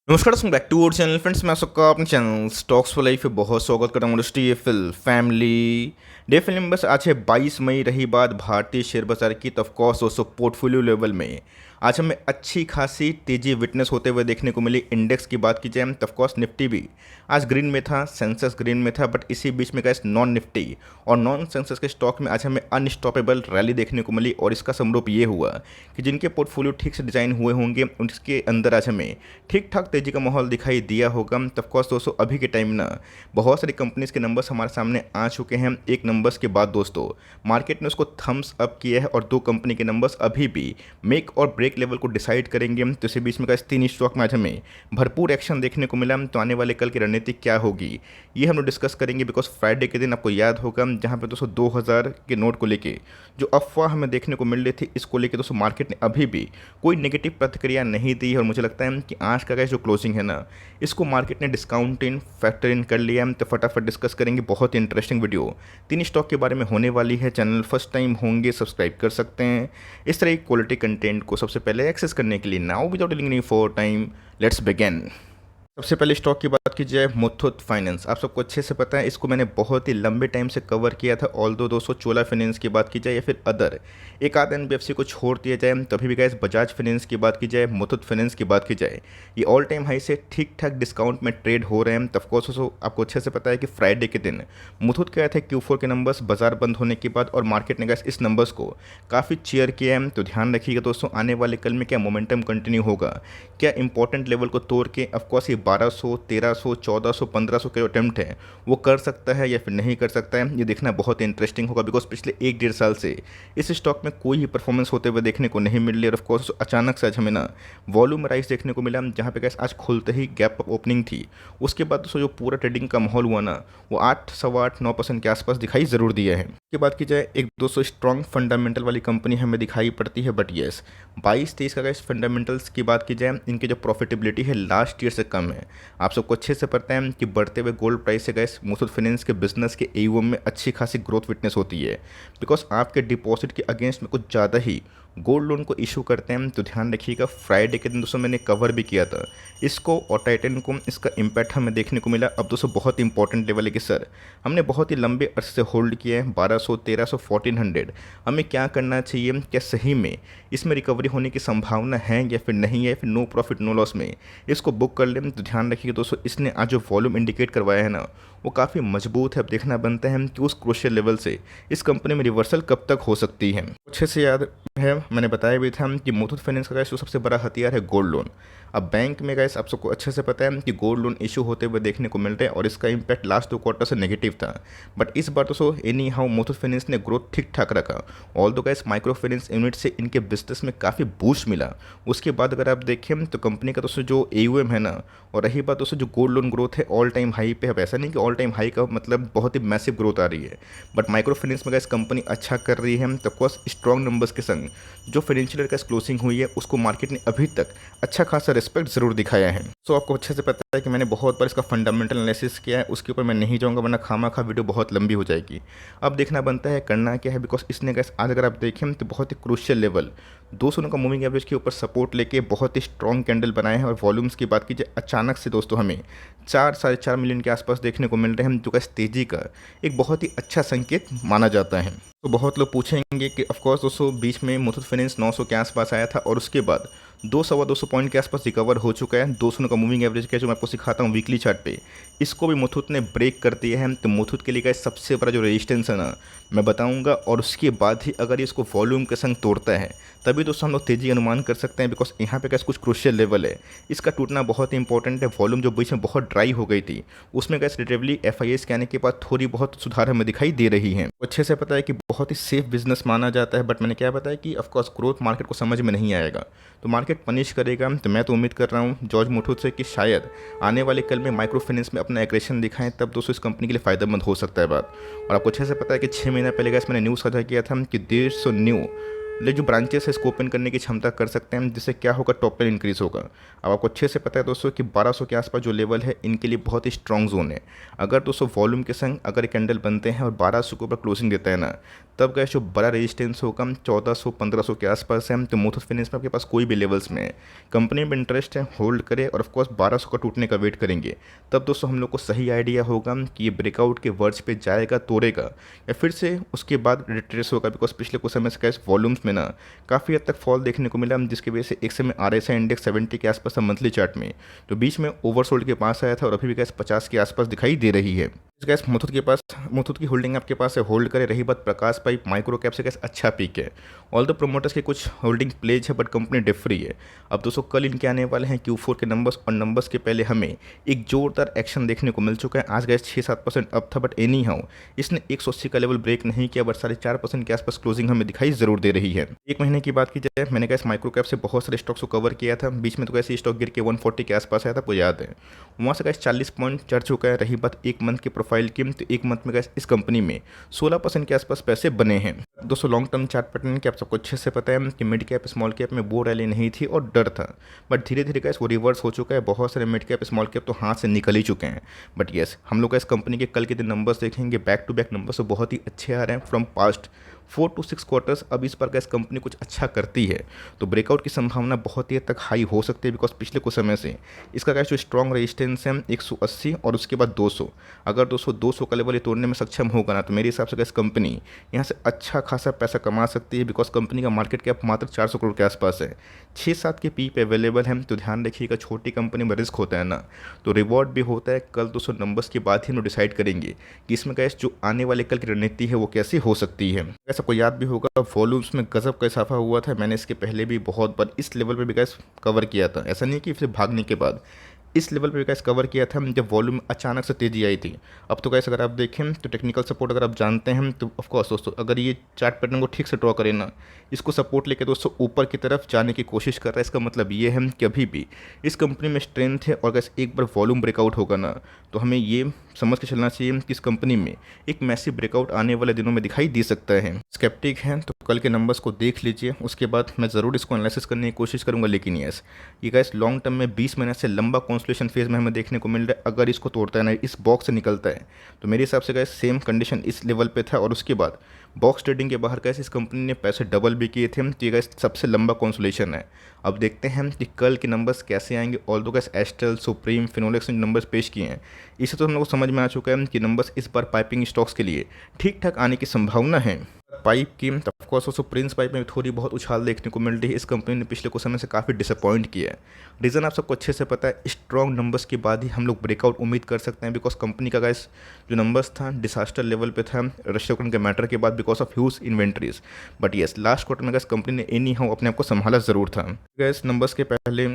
नमस्कार दोस्तों, back to our channel friends. मैं सबका अपने चैनल स्टॉक्स फॉर लाइफ पे बहुत स्वागत करता हूँ। टीएफएल फैमिली डे फिल्म बस आज है 22 मई। रही बात भारतीय शेयर बाजार की, तो ऑफकोर्स दोस्तों पोर्टफोलियो लेवल में आज हमें अच्छी खासी तेजी विटनेस होते हुए देखने को मिली। इंडेक्स की बात की जाए तो ऑफकोर्स निफ्टी भी आज ग्रीन में था, सेंसेक्स ग्रीन में था, बट इसी बीच में गाइस नॉन निफ्टी और नॉन सेंसेक्स के स्टॉक में आज हमें अनस्टॉपेबल रैली देखने को मिली। और इसका समरूप ये हुआ कि जिनके पोर्टफोलियो ठीक से डिजाइन हुए होंगे उनके अंदर आज हमें ठीक ठाक तेजी का माहौल दिखाई दिया होगा। तो ऑफकोर्स दोस्तों अभी के टाइम ना बहुत सारी कंपनीज के नंबर्स हमारे सामने आ चुके हैं। एक नंबर्स के बाद दोस्तों मार्केट ने उसको थम्स अप किया है और दो कंपनी के नंबर्स अभी भी मेक और ब्रेक लेवल को डिसाइड करेंगे। तो इसी बीच में का तीन स्टॉक में आज हमें भरपूर एक्शन देखने को मिला। तो आने वाले कल की रणनीति क्या होगी ये हम लोग डिस्कस करेंगे, बिकॉज फ्राइडे के दिन आपको याद होगा जहाँ पे दोस्तों 2000 के नोट को लेके जो अफवाह हमें देखने को मिल रही थी, इसको लेके दोस्तों मार्केट ने अभी भी कोई नेगेटिव प्रतिक्रिया नहीं दी। और मुझे लगता है कि आज का जो क्लोजिंग है ना, इसको मार्केट ने डिस्काउंट इन फैक्टर इन कर लिया है। तो फटाफट डिस्कस करेंगे, बहुत ही इंटरेस्टिंग वीडियो तीन स्टॉक के बारे में होने वाली है। चैनल फर्स्ट टाइम होंगे सब्सक्राइब कर सकते हैं इस तरह की क्वालिटी कंटेंट को सबसे पहले एक्सेस करने के लिए। Now without dealing for time, let's begin. सबसे पहले स्टॉक की बात की जाए, मुथूट फाइनेंस। आप सबको अच्छे से पता है, इसको मैंने बहुत ही लंबे टाइम से कवर किया था। ऑल्दो दोस्तों चोला फाइनेंस की बात की जाए या फिर अदर एक आध एनबीएफसी को छोड़ दिया जाए, तभी भी गाइस बजाज फाइनेंस की बात की जाए, मुथूट फाइनेंस की बात की जाए, ये ऑल टाइम हाई से ठीक ठाक डिस्काउंट में ट्रेड हो रहे हैं। ऑफकोर्स दोस्तों आपको अच्छे से पता है कि फ्राइडे के दिन मुथूट के आए थे Q4 के नंबर्स बाजार बंद होने के बाद, और मार्केट ने गाइस इस नंबर्स को काफ़ी चेयर किया है। तो ध्यान रखिएगा दोस्तों, आने वाले कल में क्या मोमेंटम कंटिन्यू होगा, क्या इंपॉर्टेंट लेवल को तोड़ के ऑफकोर्स ये 1200, 1300, 1400, 1500 के जो अटैम्प्ट है वो कर सकता है या फिर नहीं कर सकता है, ये देखना बहुत इंटरेस्टिंग होगा। बिकॉज पिछले एक डेढ़ साल से इस स्टॉक में कोई ही परफॉर्मेंस होते हुए देखने को नहीं मिल रही। और ऑफकोर्स अचानक से आज हमें ना वॉल्यूम राइज देखने को मिला, जहाँ पे गैस आज खुलते ही गैप अप ओपनिंग थी। उसके बाद दोस्तों जो पूरा ट्रेडिंग का माहौल हुआ ना, वो 8, सवा 8, 9% के आसपास दिखाई ज़रूर दिया है। उसके बाद की जाए, एक दोस्तों स्ट्रॉन्ग फंडामेंटल वाली कंपनी हमें दिखाई पड़ती है, बट येस 22-23 का गैस फंडामेंटल्स की बात की जाए, इनकी जो प्रॉफिटेबिलिटी है लास्ट ईयर से कम है। आप सबको अच्छे से पता है कि बढ़ते हुए गोल्ड प्राइस से गैस मुथूट फाइनेंस के बिजनेस के AUM में अच्छी खासी ग्रोथ विटनेस होती है, बिकॉज आपके डिपॉजिट के अगेंस्ट में कुछ ज़्यादा ही गोल्ड लोन को इशू करते हैं। तो ध्यान रखिएगा, फ्राइडे के दिन दोस्तों मैंने कवर भी किया था इसको और टाइटन को, इसका इम्पैक्ट हमें देखने को मिला। अब दोस्तों बहुत इंपॉर्टेंट लेवल है कि सर हमने बहुत ही लंबे अरसे से होल्ड किया है 1200, 1300, 1400, हमें क्या करना चाहिए, क्या सही में इसमें रिकवरी होने की संभावना है या फिर नहीं है, फिर नो प्रॉफिट नो लॉस में इसको बुक कर लें। तो ध्यान रखिएगा दोस्तों, इसने आज जो वॉल्यूम इंडिकेट करवाया है ना, वो काफ़ी मजबूत है। अब देखना बनता है कि उस क्रूशियल लेवल से इस कंपनी में रिवर्सल कब तक हो सकती है। अच्छे से याद है, मैंने बताया भी था कि मुथूट फाइनेंस का गैस जो सबसे बड़ा हथियार है गोल्ड लोन। अब बैंक में गैस आप सबको अच्छे से पता है कि गोल्ड लोन इशू होते हुए देखने को मिल रहे हैं, और इसका इम्पैक्ट लास्ट 2 क्वार्टर से नेगेटिव था। बट इस बार दोस्तों एनी हाउ मुथूट फाइनेंस ने ग्रोथ ठीक ठाक रखा। ऑल दो गैस माइक्रो फाइनेंस यूनिट से इनके बिजनेस में काफ़ी बूस्ट मिला। उसके बाद अगर आप देखें तो कंपनी का दोस्तों जो AUM है ना, और रही बात दोस्तों जो गोल्ड लोन ग्रोथ है ऑल टाइम हाई पे है। ऐसा नहीं कि ऑल टाइम हाई का मतलब बहुत ही मैसिव ग्रोथ आ रही है, बट माइक्रो फाइनेंस में गैस कंपनी अच्छा कर रही है। तो ऑफकोर्स स्ट्रॉन्ग नंबर्स के संग जो फाइनेंशियल ईयर का क्लोजिंग हुई है, उसको मार्केट ने अभी तक अच्छा खासा रिस्पेक्ट जरूर दिखाया है। सो आपको अच्छे से पता है कि मैंने बहुत बार इसका फंडामेंटल एनालिसिस किया है, उसके ऊपर मैं नहीं जाऊँगा वरना खामा खा वीडियो बहुत लंबी हो जाएगी। अब देखना बनता है करना क्या है, बिकॉज इसने गैस आज अगर आप देखें तो बहुत ही क्रूशियल लेवल 200 का मूविंग एवरेज के ऊपर सपोर्ट लेके बहुत ही स्ट्रॉन्ग कैंडल बनाए हैं। और वॉल्यूम्स की बात कीजिए, अचानक से दोस्तों हमें 4-4.5 मिलियन के आसपास देखने को मिल रहे हैं, जो कि तेजी का एक बहुत ही अच्छा संकेत माना जाता है। तो बहुत लोग पूछेंगे कि ऑफकोर्स दोस्तों बीच में मुथूट फाइनेंस 900 के आसपास आया था, और उसके बाद 200-250 पॉइंट के आसपास रिकवर हो चुका है। 200 का मूविंग एवरेज का जो मैं आपको सिखाता हूँ वीकली चार्ट पे, इसको भी मुथूट ने ब्रेक कर दिया है। तो मुथूट के लिए का सबसे बड़ा जो रेजिस्टेंस है ना, मैं बताऊंगा, और उसके बाद ही अगर इसको वॉल्यूम के संग तोड़ता है तभी दोस्तों हम लोग तेजी अनुमान कर सकते हैं। बिकॉज यहाँ पे कैसे कुछ क्रूशियल लेवल है, इसका टूटना बहुत ही इंपॉर्टेंट है। वॉल्यूम जो बीच में बहुत ड्राई हो गई थी, उसमें कैसे रिलेटिवली FIS के आने के बाद थोड़ी बहुत सुधार हमें दिखाई दे रही है। अच्छे से पता है कि बहुत ही सेफ बिजनेस माना जाता है, बट मैंने क्या बताया कि ऑफकोर्स ग्रोथ मार्केट को समझ में नहीं आएगा तो मार्केट पनिश करेगा। तो मैं तो उम्मीद कर रहा हूँ जॉर्ज मुथूट से कि शायद आने वाले कल में माइक्रो फाइनेंस में अपना एग्रेशन दिखाएं, तब दोस्तों इस कंपनी के लिए फायदेमंद हो सकता है बात। और आपको अच्छे से पता है कि 6 महीना पहले गैस मैंने न्यूज़ साझा किया था कि 150 न्यू जो ब्रांचेस है इसको ओपन करने की क्षमता कर सकते हैं, जिससे क्या होगा, टॉप लाइन इंक्रीज होगा। अब आपको अच्छे से पता है दोस्तों कि 1200 के आसपास जो लेवल है इनके लिए बहुत ही स्ट्रॉन्ग जोन है। अगर दोस्तों वॉल्यूम के संग अगर कैंडल बनते हैं और 1200 के ऊपर क्लोजिंग देता है ना, तब गैस जो बड़ा रेजिस्टेंस होगा 1400-1500 के आसपास है। तो मुथूट फाइनेंस में आपके पास कोई भी लेवल्स में है, कंपनी में इंटरेस्ट है, होल्ड करे और ऑफकोर्स 1200 का टूटने का वेट करेंगे। तब दोस्तों हम लोग को सही आइडिया होगा कि ये ब्रेकआउट के वर्ज पे जाएगा, तोड़ेगा, या फिर से उसके बाद रिट्रेस होगा। बिकॉज पिछले कुछ समय से कैसे वॉल्यूम्स में ना काफ़ी हद तक फॉल देखने को मिला, जिसकी वजह से एक समय RSI इंडेक्स 70 के आसपास मंथली चार्ट में तो बीच में ओवरसोल्ड के पास आया था और अभी भी गैस 50 के आसपास दिखाई दे रही है। गैस मुथूट के पास, मुथूट की होल्डिंग आपके पास है, होल्ड करे। रही बात प्रकाश पाइप माइक्रो कैप से गैस अच्छा पीक है, ऑल द प्रोमोटर्स के कुछ होल्डिंग प्लेज है, बट कंपनी डिप फ्री है। अब दोस्तों कल इनके आने वाले हैं Q4 के नंबर्स, और नंबर्स के पहले हमें एक जोरदार एक्शन देखने को मिल चुका है। आज गैस 6-7% अप था, बट एनी हाउ इसने 180 का लेवल ब्रेक नहीं किया, बट 4.5% के आसपास क्लोजिंग हमें दिखाई जरूर दे रही है। एक महीने की बात की जाए, मैंने गैस माइक्रो कैप से बहुत सारे स्टॉक्स को कवर किया था। बीच में तो कैसे स्टॉक गिर के 140 के आसपास आया था, आपको याद है। वहाँ से गैस 40 पॉइंट चढ़ चुका है। रही बात एक मंथ की प्रोफाइल की, तो एक मंथ में गैस इस कंपनी में 16% के आसपास पैसे बने हैं। दोस्तों लॉन्ग टर्म चार्ट पैटर्न की आप सबको अच्छे से पता है कि मिड कैप स्मॉल कैप में वो रैली नहीं थी और डर था, बट धीरे धीरे गैस वो रिवर्स हो चुका है। बहुत सारे मिड कैप स्मॉल कैप तो हाथ से निकल ही चुके हैं। बट येस, हम लोग इस कंपनी के कल के दिन नंबर्स देखेंगे, बैक टू बैक नंबर्स तो बहुत ही अच्छे आ रहे हैं फ्रॉम पास्ट 4 to 6 क्वार्टर्स। अब इस बार गैस कंपनी कुछ अच्छा करती है तो ब्रेकआउट की संभावना बहुत ही हद तक हाई हो सकती है। बिकॉज पिछले कुछ समय से इसका गैस जो स्ट्रॉन्ग रेजिस्टेंस है 180 और उसके बाद 200, अगर 200 का लेवल ये तोड़ने में सक्षम होगा ना, तो मेरे हिसाब से गैस कंपनी यहाँ से अच्छा खासा पैसा कमा सकती है। बिकॉज कंपनी का मार्केट कैप मात्र 400 करोड़ के आसपास है, 6-7 के पी पे अवेलेबल है। तो ध्यान रखिएगा, छोटी कंपनी में रिस्क होता है ना, तो रिवॉर्ड भी होता है। कल 200 नंबर्स के बाद ही हम डिसाइड करेंगे कि इसमें गैस जो आने वाले कल की रणनीति है वो कैसी हो सकती है। सबको याद भी होगा वॉल्यूम्स में गजब का इजाफा हुआ था। मैंने इसके पहले भी बहुत बार इस लेवल पे भी गैस कवर किया था, ऐसा नहीं कि फिर भागने के बाद इस लेवल पे गैस कवर किया था जब वॉल्यूम अचानक से तेजी आई थी। अब तो गैस अगर आप देखें तो टेक्निकल सपोर्ट अगर आप जानते हैं तो ऑफकोर्स दोस्तों अगर ये चार्ट पैटर्न को ठीक से ड्रॉ करें ना, इसको सपोर्ट लेके दोस्तों ऊपर की तरफ जाने की कोशिश कर रहा है। इसका मतलब ये है कि अभी भी इस कंपनी में स्ट्रेंथ है, और गैस एक बार वॉल्यूम ब्रेकआउट होगा ना, तो हमें ये समझ के चलना चाहिए कि इस कंपनी में एक मैसिव ब्रेकआउट आने वाले दिनों में दिखाई दे सकता है। स्केप्टिक हैं तो कल के नंबर्स को देख लीजिए, उसके बाद मैं ज़रूर इसको एनालिसिस करने की कोशिश करूंगा। लेकिन यस, ये गैस लॉन्ग टर्म में 20 महीने से लंबा कॉन्सोलिडेशन फेज में हमें देखने को मिल रहा है। अगर इसको तोड़ता है ना, इस बॉक्स से निकलता है, तो मेरे हिसाब से गैस सेम कंडीशन इस लेवल पे था, और उसके बाद बॉक्स ट्रेडिंग के बाहर गैस इस कंपनी ने पैसे डबल भी किए थे। तो ये गैस सबसे लंबा कॉन्सोलेशन है। अब देखते हैं कि कल के नंबर्स कैसे आएंगे। Although gas astral, supreme, Finolex ने नंबर्स पेश किए हैं, इससे तो हम लोग को समझ में आ चुका है कि नंबर्स इस बार पाइपिंग स्टॉक्स के लिए ठीक ठाक आने की संभावना है। पाइप की ऑफकोर्स उसको प्रिंस पाइप में थोड़ी बहुत उछाल देखने को मिल रही है। इस कंपनी ने पिछले कुछ समय से काफ़ी डिसअपॉइंट किया है। रीज़न आप सबको अच्छे से पता है, स्ट्रॉन्ग नंबर्स के बाद ही हम लोग ब्रेकआउट उम्मीद कर सकते हैं। बिकॉज कंपनी का गैस जो नंबर्स था डिसास्टर लेवल पे था रशिया यूक्रेन के मैटर के बाद, because of huge inventories. But yes, last quarter में गैस कंपनी ने एनी हाउ अपने आप को संभाला ज़रूर था। गैस नंबर्स के पहले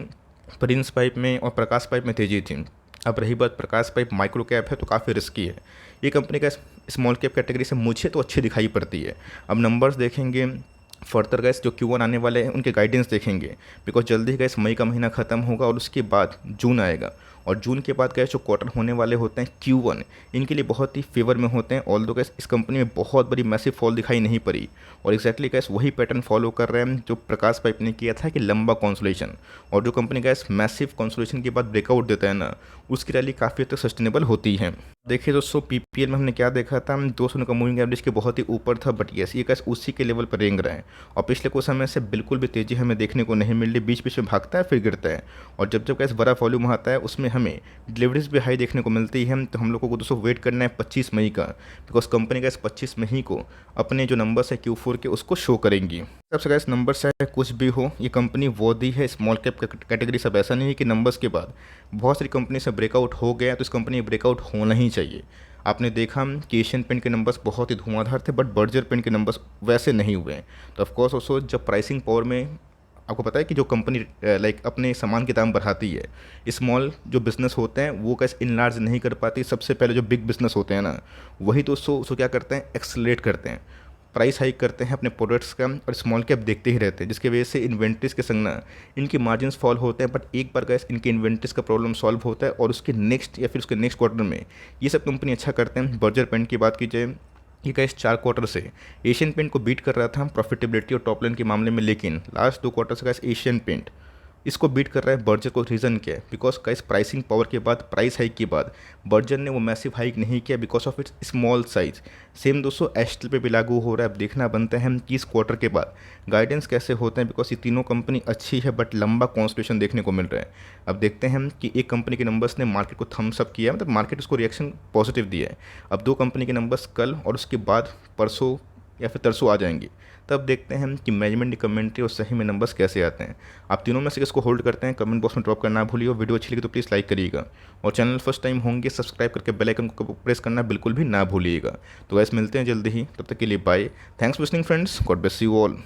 प्रिंस पाइप में और प्रकाश पाइप में तेजी थी। अब रही बात प्रकाश पाइप माइक्रो कैप है तो काफ़ी रिस्की है। ये कंपनी का स्मॉल कैप कैटेगरी से मुझे तो अच्छी दिखाई पड़ती है। अब नंबर्स देखेंगे फर्दर गैस जो Q1 आने वाले हैं उनके गाइडेंस देखेंगे। बिकॉज जल्दी गैस मई का महीना ख़त्म होगा और उसके बाद जून आएगा, और जून के बाद गैस जो क्वार्टर होने वाले होते हैं Q1 इनके लिए बहुत ही फेवर में होते हैं। ऑल्दो गैस इस कंपनी में बहुत बड़ी मैसिव फॉल दिखाई नहीं पड़ी, और एक्जैक्टली गैस वही पैटर्न फॉलो कर रहे हैं जो प्रकाश पाइप ने किया था कि लंबा कॉन्सोलेशन। और जो कंपनी गैस मैसिव कॉन्सोलेशन के बाद ब्रेकआउट देता है ना, उसकी रैली काफ़ी हद तक सस्टेनेबल होती है। देखिए दोस्तों PPL में हमने क्या देखा था, 200 का मूविंग एवरेज के बहुत ही ऊपर था। बट यस, ये गैस उसी के लेवल पर रेंग रहे हैं, और पिछले कुछ समय से बिल्कुल भी तेज़ी हमें देखने को नहीं मिल रही। बीच बीच में भागता है फिर गिरता है, और जब जब गैस बड़ा वॉल्यूम आता है उसमें हमें डिलीवरीज भी हाई देखने को मिलती है। तो हम लोगों को दोस्तों वेट करना है 25 मई का, बिकॉज कंपनी गैस 25 मई को अपने जो नंबर्स है Q4 के उसको शो करेंगी। सबसे गैस नंबर्स है कुछ भी हो, ये कंपनी वर्दी है स्मॉल कैप कैटेगरी। सब ऐसा नहीं है कि नंबर्स के बाद बहुत सारी कंपनी से ब्रेकआउट हो गया तो इस कंपनी ब्रेकआउट होना ही चाहिए। आपने देखा कि एशियन पेंट के नंबर्स बहुत ही धुआंधार थे, बट बर्जर पेंट के नंबर्स वैसे नहीं हुए हैं। तो ऑफकोर्स उसको जब प्राइसिंग पावर में आपको पता है कि जो कंपनी लाइक अपने सामान के दाम बढ़ाती है, स्मॉल जो बिज़नेस होते हैं वो कैसे इनलार्ज नहीं कर पाती। सबसे पहले जो बिग बिज़नेस होते हैं ना, वही तो उसको क्या करते हैं, एक्सेलरेट करते हैं, प्राइस हाइक करते हैं अपने प्रोडक्ट्स का, और स्मॉल कैप देखते ही रहते हैं, जिसकी वजह से इन्वेंट्रीज के संग ना इनके मार्जिन्स फॉल होते हैं। बट एक बार गैस इनके इन्वेंट्रीज का प्रॉब्लम सॉल्व होता है, और उसके नेक्स्ट या फिर उसके नेक्स्ट क्वार्टर में ये सब कंपनी अच्छा करते हैं। बर्जर पेंट की बात की जाए ये गाइस 4 क्वार्टर से एशियन पेंट को बीट कर रहा था प्रॉफिटेबिलिटी और टॉप लाइन के मामले में, लेकिन लास्ट 2 क्वार्टर से गाइस एशियन पेंट इसको बीट कर रहा है बर्जर को। रीज़न क्या है? बिकॉज गाइस प्राइसिंग पावर के बाद, प्राइस हाइक के बाद बर्जर ने वो मैसिव हाइक नहीं किया because of its small size. Same दोस्तों एस्टल पे भी लागू हो रहा है। अब देखना बनता है हम कि इस क्वार्टर के बाद गाइडेंस कैसे होते हैं, बिकॉज ये तीनों कंपनी अच्छी है बट लंबा कॉन्स्टिट्यूशन देखने को मिल रहा है। अब देखते हैं हम कि एक कंपनी के नंबर्स ने मार्केट को थम्स अप किया, मतलब मार्केट उसको रिएक्शन पॉजिटिव दिया है। अब 2 कंपनी के नंबर्स कल और उसके बाद परसों या फिर तरसों आ जाएंगे, तब देखते हैं हम कि मैनेजमेंट की कमेंट्री और सही में नंबर्स कैसे आते हैं। आप तीनों में से किसको होल्ड करते हैं कमेंट बॉक्स में ड्रॉप करना भूलिए। वीडियो अच्छी लगी तो प्लीज़ लाइक करिएगा और चैनल फर्स्ट टाइम होंगे सब्सक्राइब करके बेल आइकन को प्रेस करना बिल्कुल भी ना भूलिएगा। तो वैसे मिलते हैं जल्दी ही, तब तक के लिए bye. Thanks for listening friends, God bless you all.